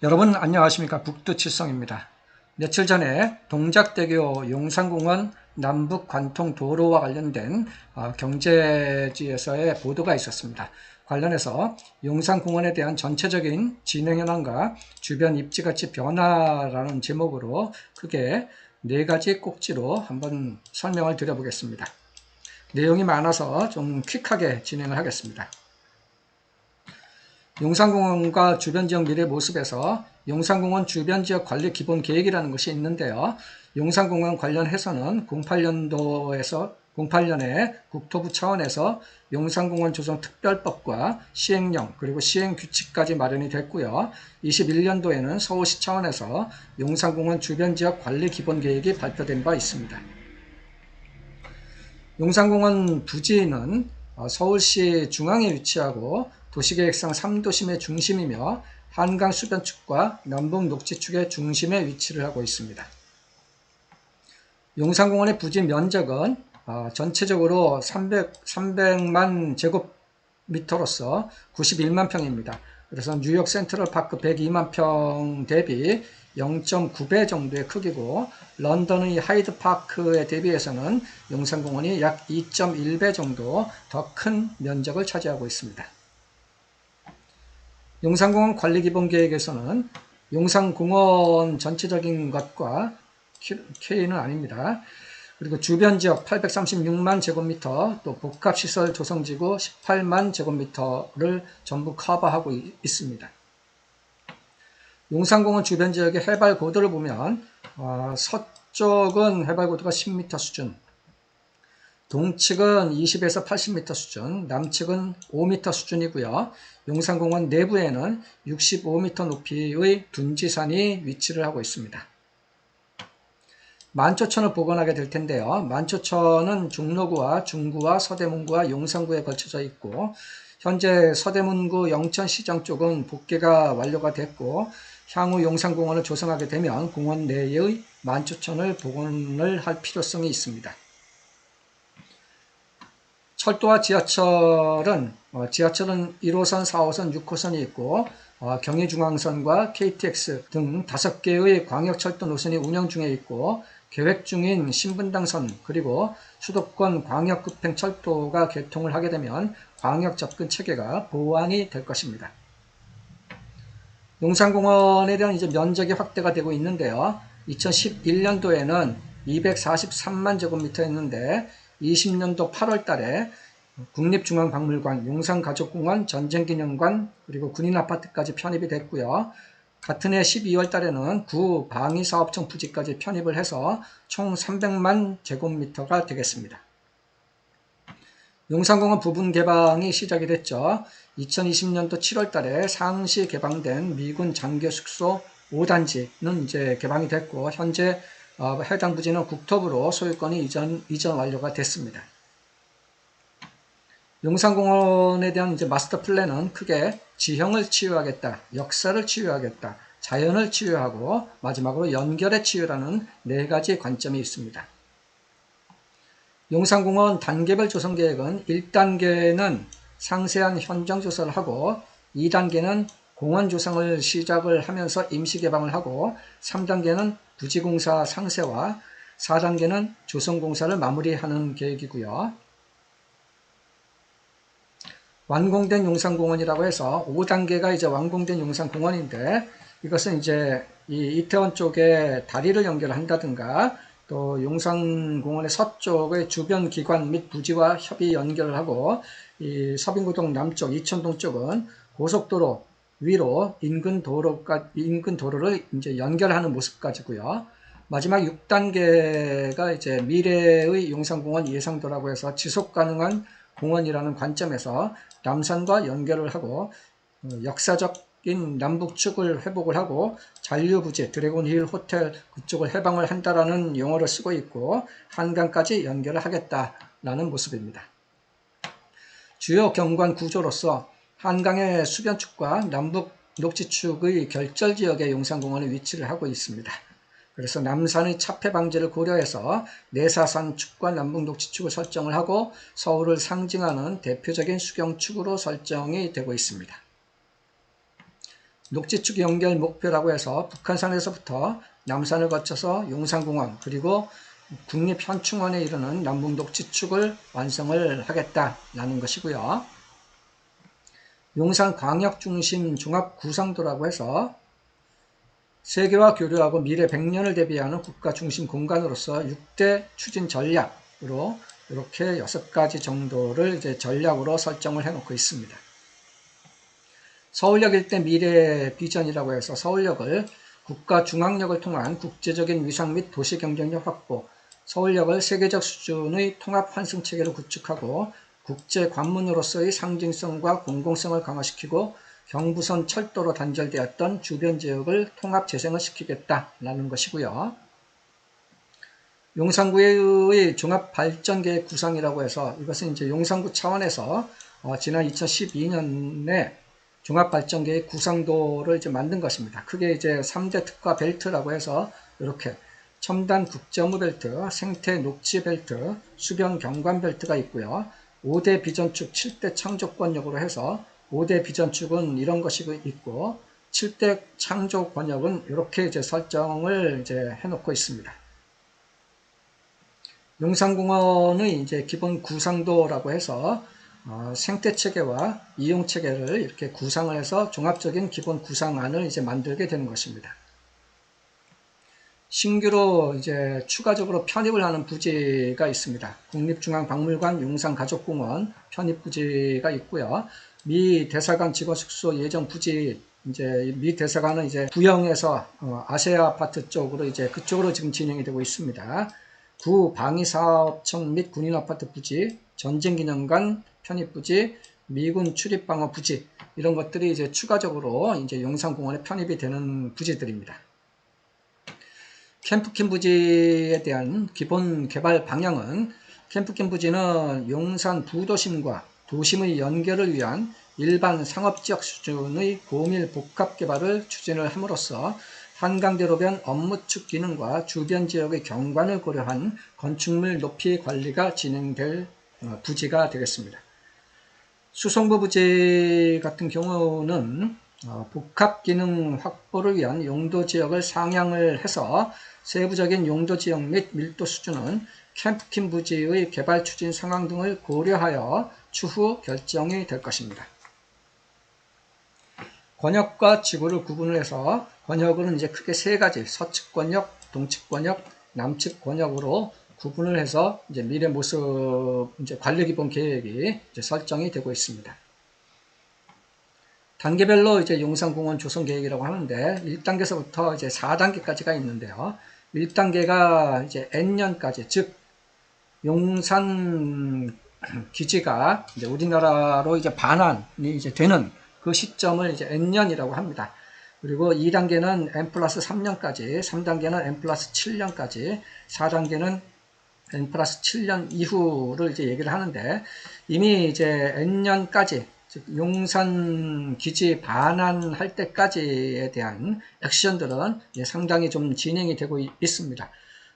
여러분 안녕하십니까. 북두칠성입니다. 며칠 전에 동작대교 용산공원 남북관통도로와 관련된 경제지에서의 보도가 있었습니다. 관련해서 용산공원에 대한 전체적인 진행 현황과 주변 입지가치 변화라는 제목으로 크게 4가지 꼭지로 한번 설명을 드려보겠습니다. 내용이 많아서 좀 퀵하게 진행을 하겠습니다. 용산공원과 주변 지역 미래 모습에서 용산공원 주변 지역 관리 기본 계획이라는 것이 있는데요. 용산공원 관련해서는 08년에 국토부 차원에서 용산공원 조성 특별법과 시행령 그리고 시행규칙까지 마련이 됐고요. 21년도에는 서울시 차원에서 용산공원 주변 지역 관리 기본 계획이 발표된 바 있습니다. 용산공원 부지는 서울시 중앙에 위치하고 도시계획상 3도심의 중심이며 한강 수변축과 남북 녹지축의 중심에 위치를 하고 있습니다. 용산공원의 부지 면적은 전체적으로 300만 제곱미터로서 91만 평입니다. 그래서 뉴욕 센트럴파크 102만 평 대비 0.9배 정도의 크기고 런던의 하이드파크에 대비해서는 용산공원이 약 2.1배 정도 더 큰 면적을 차지하고 있습니다. 용산공원 관리기본계획에서는 용산공원 전체적인 것과 K는 아닙니다. 그리고 주변 지역 836만 제곱미터, 또 복합시설 조성지구 18만 제곱미터를 전부 커버하고 있습니다. 용산공원 주변 지역의 해발 고도를 보면 서쪽은 해발 고도가 10m 수준, 동측은 20에서 80m 수준, 남측은 5m 수준이고요. 용산공원 내부에는 65m 높이의 둔지산이 위치를 하고 있습니다. 만초천을 복원하게 될 텐데요. 만초천은 종로구와 중구와 서대문구와 용산구에 걸쳐져 있고 현재 서대문구 영천시장 쪽은 복개가 완료가 됐고 향후 용산공원을 조성하게 되면 공원 내의 만초천을 복원을 할 필요성이 있습니다. 철도와 지하철은 1호선, 4호선, 6호선이 있고 경의중앙선과 KTX 등 5개의 광역철도 노선이 운영 중에 있고 계획 중인 신분당선 그리고 수도권 광역급행철도가 개통을 하게 되면 광역 접근 체계가 보완이 될 것입니다. 용산공원에 대한 이제 면적이 확대가 되고 있는데요. 2011년도에는 243만 제곱미터였는데 20년도 8월 달에 국립중앙박물관, 용산가족공원, 전쟁기념관, 그리고 군인아파트까지 편입이 됐고요. 같은 해 12월 달에는 구 방위사업청 부지까지 편입을 해서 총 300만 제곱미터가 되겠습니다. 용산공원 부분 개방이 시작이 됐죠. 2020년도 7월 달에 상시 개방된 미군 장교 숙소 5단지는 이제 개방이 됐고 현재 해당 부지는 국토부로 소유권이 이전 완료가 됐습니다. 용산공원에 대한 이제 마스터 플랜은 크게 지형을 치유하겠다, 역사를 치유하겠다, 자연을 치유하고 마지막으로 연결의 치유라는 4가지 관점이 있습니다. 용산공원 단계별 조성 계획은 1단계는 상세한 현장 조사를 하고 2단계는 공원 조성을 시작을 하면서 임시 개방을 하고 3단계는 부지공사 상세와 4단계는 조성공사를 마무리하는 계획이고요. 완공된 용산공원이라고 해서 5단계가 이제 완공된 용산공원인데 이것은 이제 이 이태원 쪽에 다리를 연결한다든가 또 용산공원의 서쪽의 주변 기관 및 부지와 협의 연결을 하고 이 서빙구동 남쪽 이천동 쪽은 고속도로 위로 인근 도로를 이제 연결하는 모습까지고요. 마지막 6단계가 이제 미래의 용산공원 예상도라고 해서 지속 가능한 공원이라는 관점에서 남산과 연결을 하고 역사적인 남북축을 회복을 하고 잔류부지 드래곤힐 호텔 그쪽을 해방을 한다라는 용어를 쓰고 있고 한강까지 연결을 하겠다라는 모습입니다. 주요 경관 구조로서 한강의 수변축과 남북 녹지축의 결절지역에 용산공원이 위치를 하고 있습니다. 그래서 남산의 차폐 방지를 고려해서 내사산 축과 남북 녹지축을 설정을 하고 서울을 상징하는 대표적인 수경축으로 설정이 되고 있습니다. 녹지축 연결 목표라고 해서 북한산에서부터 남산을 거쳐서 용산공원 그리고 국립현충원에 이르는 남북 녹지축을 완성을 하겠다라는 것이고요. 용산광역중심 종합구상도라고 해서 세계와 교류하고 미래 100년을 대비하는 국가중심 공간으로서 6대 추진 전략으로 이렇게 6가지 정도를 이제 전략으로 설정을 해놓고 있습니다. 서울역 일대 미래 비전이라고 해서 서울역을 국가 중앙역을 통한 국제적인 위상 및 도시 경쟁력 확보, 서울역을 세계적 수준의 통합 환승 체계를 구축하고 국제 관문으로서의 상징성과 공공성을 강화시키고 경부선 철도로 단절되었던 주변 지역을 통합 재생을 시키겠다라는 것이고요. 용산구의 종합발전계획 구상이라고 해서 이것은 이제 용산구 차원에서 지난 2012년에 종합발전계획 구상도를 이제 만든 것입니다. 크게 이제 3대 특화 벨트라고 해서 이렇게 첨단 국제업무 벨트, 생태 녹지 벨트, 수변 경관 벨트가 있고요. 5대 비전축, 7대 창조권역으로 해서 5대 비전축은 이런 것이 있고 7대 창조권역은 이렇게 이제 설정을 이제 해놓고 있습니다. 용산공원의 이제 기본 구상도라고 해서 생태 체계와 이용 체계를 이렇게 구상을 해서 종합적인 기본 구상안을 이제 만들게 되는 것입니다. 신규로 이제 추가적으로 편입을 하는 부지가 있습니다. 국립중앙박물관 용산가족공원 편입 부지가 있고요. 미 대사관 직원숙소 예정 부지 이제 미 대사관은 이제 부영에서 아세아 아파트 쪽으로 이제 그쪽으로 지금 진행이 되고 있습니다. 구 방위사업청 및 군인아파트 부지, 전쟁기념관 편입 부지, 미군 출입방어 부지 이런 것들이 이제 추가적으로 이제 용산공원에 편입이 되는 부지들입니다. 캠프킨 부지에 대한 기본 개발 방향은 캠프킨 부지는 용산 부도심과 도심의 연결을 위한 일반 상업지역 수준의 고밀 복합 개발을 추진을 함으로써 한강대로변 업무축 기능과 주변 지역의 경관을 고려한 건축물 높이 관리가 진행될 부지가 되겠습니다. 수성구 부지 같은 경우는 복합 기능 확보를 위한 용도 지역을 상향을 해서 세부적인 용도 지역 및 밀도 수준은 캠프킨 부지의 개발 추진 상황 등을 고려하여 추후 결정이 될 것입니다. 권역과 지구를 구분을 해서 권역은 이제 크게 세 가지 서측 권역, 동측 권역, 남측 권역으로 구분을 해서 이제 미래 모습 이제 관리 기본 계획이 이제 설정이 되고 있습니다. 단계별로 이제 용산공원 조성 계획이라고 하는데 1단계에서부터 이제 4단계까지가 있는데요. 1단계가 이제 N년까지 즉 용산 기지가 이제 우리나라로 이제 반환이 이제 되는 그 시점을 이제 N년이라고 합니다. 그리고 2단계는 N+3년까지, 3단계는 N+7년까지, 4단계는 N+7년 이후를 이제 얘기를 하는데 이미 이제 N년까지 즉 용산 기지 반환할 때까지에 대한 액션들은 상당히 좀 진행이 되고 있습니다.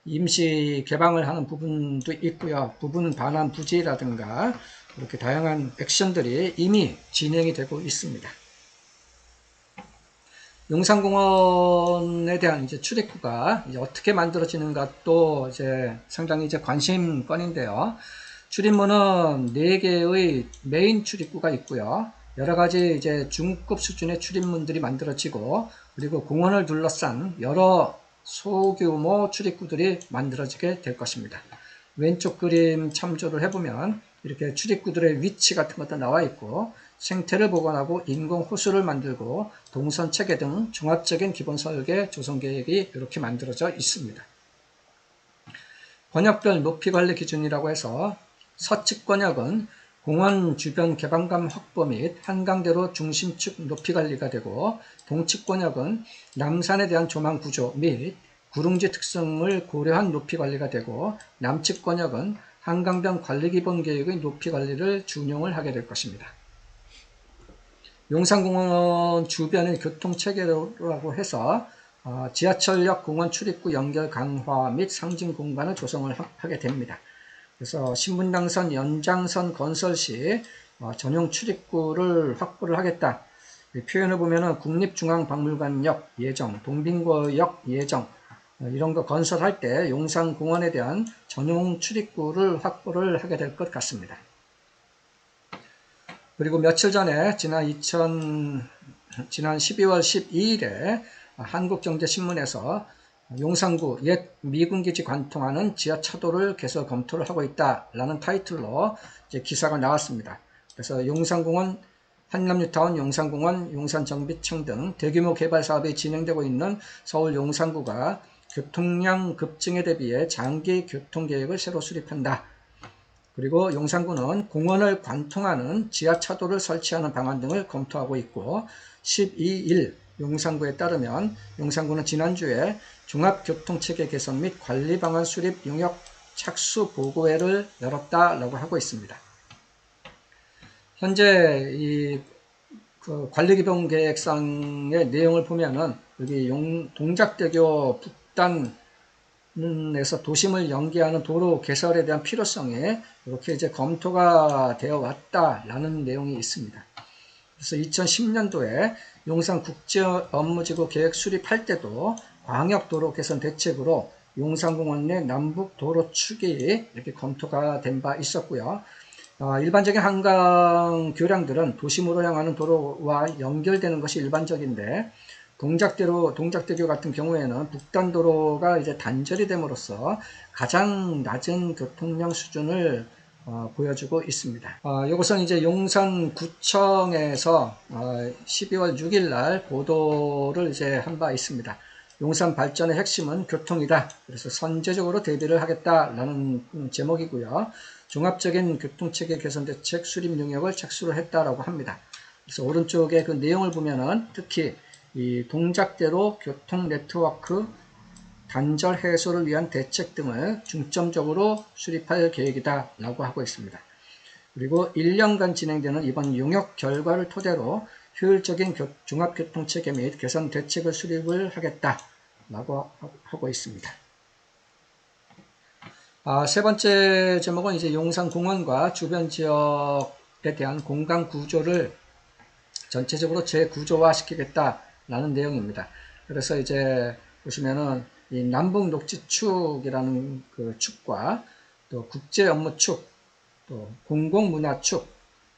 임시 개방을 하는 부분도 있고요. 부분 반환 부지라든가 이렇게 다양한 액션들이 이미 진행이 되고 있습니다. 용산공원에 대한 이제 출입구가 이제 어떻게 만들어지는가 또 이제 상당히 이제 관심권인데요. 출입문은 4개의 메인 출입구가 있고요. 여러 가지 이제 중급 수준의 출입문들이 만들어지고 그리고 공원을 둘러싼 여러 소규모 출입구들이 만들어지게 될 것입니다. 왼쪽 그림 참조를 해보면 이렇게 출입구들의 위치 같은 것도 나와 있고 생태를 보관하고 인공 호수를 만들고 동선 체계 등 종합적인 기본 설계 조성 계획이 이렇게 만들어져 있습니다. 권역별 높이 관리 기준이라고 해서 서측 권역은 공원 주변 개방감 확보 및 한강대로 중심축 높이 관리가 되고 동측 권역은 남산에 대한 조망 구조 및 구릉지 특성을 고려한 높이 관리가 되고 남측 권역은 한강변 관리기본 계획의 높이 관리를 준용을 하게 될 것입니다. 용산공원 주변의 교통체계라고 해서 지하철역 공원 출입구 연결 강화 및 상징 공간을 조성을 하게 됩니다. 그래서 신분당선 연장선 건설 시 전용 출입구를 확보를 하겠다. 이 표현을 보면은 국립중앙박물관역 예정, 동빙고역 예정, 이런 거 건설할 때 용산공원에 대한 전용 출입구를 확보를 하게 될 것 같습니다. 그리고 며칠 전에 지난 12월 12일에 한국경제신문에서 용산구 옛 미군기지 관통하는 지하차도를 개설 검토를 하고 있다라는 타이틀로 이제 기사가 나왔습니다. 그래서 용산공원, 한남뉴타운, 용산공원, 용산정비청 등 대규모 개발 사업이 진행되고 있는 서울 용산구가 교통량 급증에 대비해 장기 교통계획을 새로 수립한다. 그리고 용산구는 공원을 관통하는 지하차도를 설치하는 방안 등을 검토하고 있고 12일 용산구에 따르면 용산구는 지난주에 종합교통체계 개선 및 관리 방안 수립 용역 착수 보고회를 열었다라고 하고 있습니다. 현재 이 관리기본계획상의 내용을 보면은 여기 동작대교 북단에서 도심을 연계하는 도로 개설에 대한 필요성이 이렇게 이제 검토가 되어 왔다라는 내용이 있습니다. 그래서 2010년도에 용산국제업무지구 계획 수립할 때도 광역도로 개선 대책으로 용산공원 내 남북 도로 축이 이렇게 검토가 된 바 있었고요. 일반적인 한강 교량들은 도심으로 향하는 도로와 연결되는 것이 일반적인데 동작대교 같은 경우에는 북단도로가 이제 단절이 됨으로써 가장 낮은 교통량 수준을 보여주고 있습니다. 이것은 이제 용산구청에서 12월 6일 날 보도를 이제 한 바 있습니다. 용산 발전의 핵심은 교통이다. 그래서 선제적으로 대비를 하겠다라는 제목이고요. 종합적인 교통체계 개선 대책 수립 용역을 착수를 했다라고 합니다. 그래서 오른쪽에 그 내용을 보면은 특히 이 동작대로 교통 네트워크 단절 해소를 위한 대책 등을 중점적으로 수립할 계획이다 라고 하고 있습니다. 그리고 1년간 진행되는 이번 용역 결과를 토대로 효율적인 종합교통체계 및 개선 대책을 수립을 하겠다 라고 하고 있습니다. 세 번째 제목은 이제 용산공원과 주변 지역에 대한 공간 구조를 전체적으로 재구조화 시키겠다라는 내용입니다. 그래서 이제 보시면은 이 남북 녹지축이라는 그 축과 또 국제업무축, 또 공공문화축,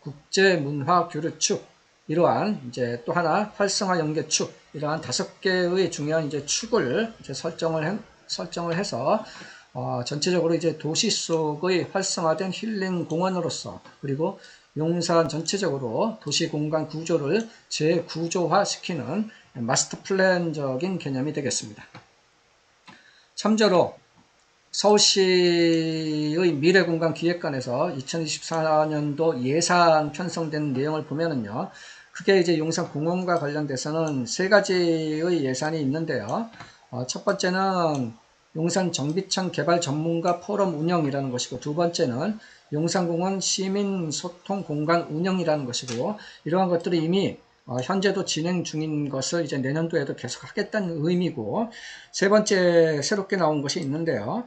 국제문화교류축, 이러한 이제 또 하나 활성화 연계축, 이러한 5개의 중요한 이제 축을 이제 설정을 해서 전체적으로 이제 도시 속의 활성화된 힐링 공원으로서 그리고 용산 전체적으로 도시 공간 구조를 재구조화시키는 마스터 플랜적인 개념이 되겠습니다. 참조로 서울시의 미래공간기획관에서 2024년도 예산 편성된 내용을 보면은요, 크게 이제 용산공원과 관련돼서는 3가지의 예산이 있는데요. 첫 번째는 용산정비청 개발 전문가 포럼 운영이라는 것이고, 두 번째는 용산공원 시민소통 공간 운영이라는 것이고, 이러한 것들이 이미 현재도 진행 중인 것을 이제 내년도에도 계속 하겠다는 의미고, 세 번째 새롭게 나온 것이 있는데요.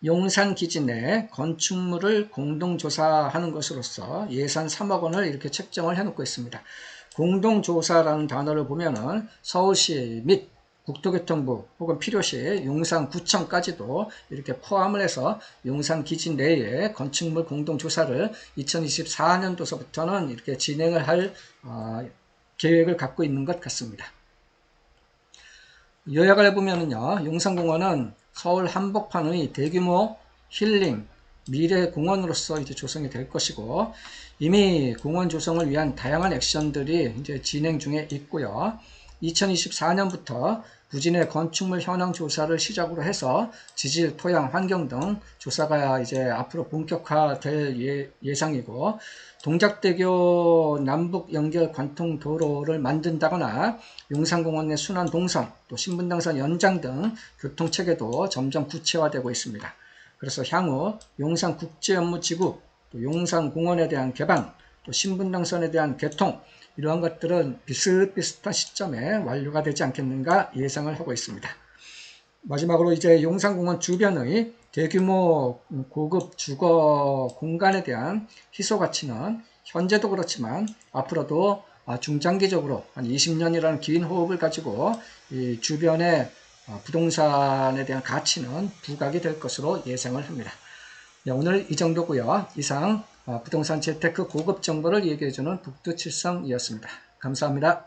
용산 기지 내 건축물을 공동조사하는 것으로서 예산 3억 원을 이렇게 책정을 해놓고 있습니다. 공동조사라는 단어를 보면은 서울시 및 국토교통부 혹은 필요시 용산구청까지도 이렇게 포함을 해서 용산 기지 내에 건축물 공동조사를 2024년도서부터는 이렇게 진행을 할 계획을 갖고 있는 것 같습니다. 요약을 해보면요, 용산공원은 서울 한복판의 대규모 힐링 미래 공원으로서 이제 조성이 될 것이고, 이미 공원 조성을 위한 다양한 액션들이 이제 진행 중에 있고요. 2024년부터 부진의 건축물 현황 조사를 시작으로 해서 지질, 토양, 환경 등 조사가 이제 앞으로 본격화될 예상이고, 동작대교 남북 연결 관통 도로를 만든다거나 용산공원 내 순환 동선, 또 신분당선 연장 등 교통체계도 점점 구체화되고 있습니다. 그래서 향후 용산국제업무지구, 또 용산공원에 대한 개방, 또 신분당선에 대한 개통, 이러한 것들은 비슷비슷한 시점에 완료가 되지 않겠는가 예상을 하고 있습니다. 마지막으로 이제 용산공원 주변의 대규모 고급 주거 공간에 대한 희소 가치는 현재도 그렇지만 앞으로도 중장기적으로 한 20년이라는 긴 호흡을 가지고 이 주변의 부동산에 대한 가치는 부각이 될 것으로 예상을 합니다. 네, 오늘 이 정도고요. 이상 부동산 재테크 고급 정보를 얘기해주는 북두칠성이었습니다. 감사합니다.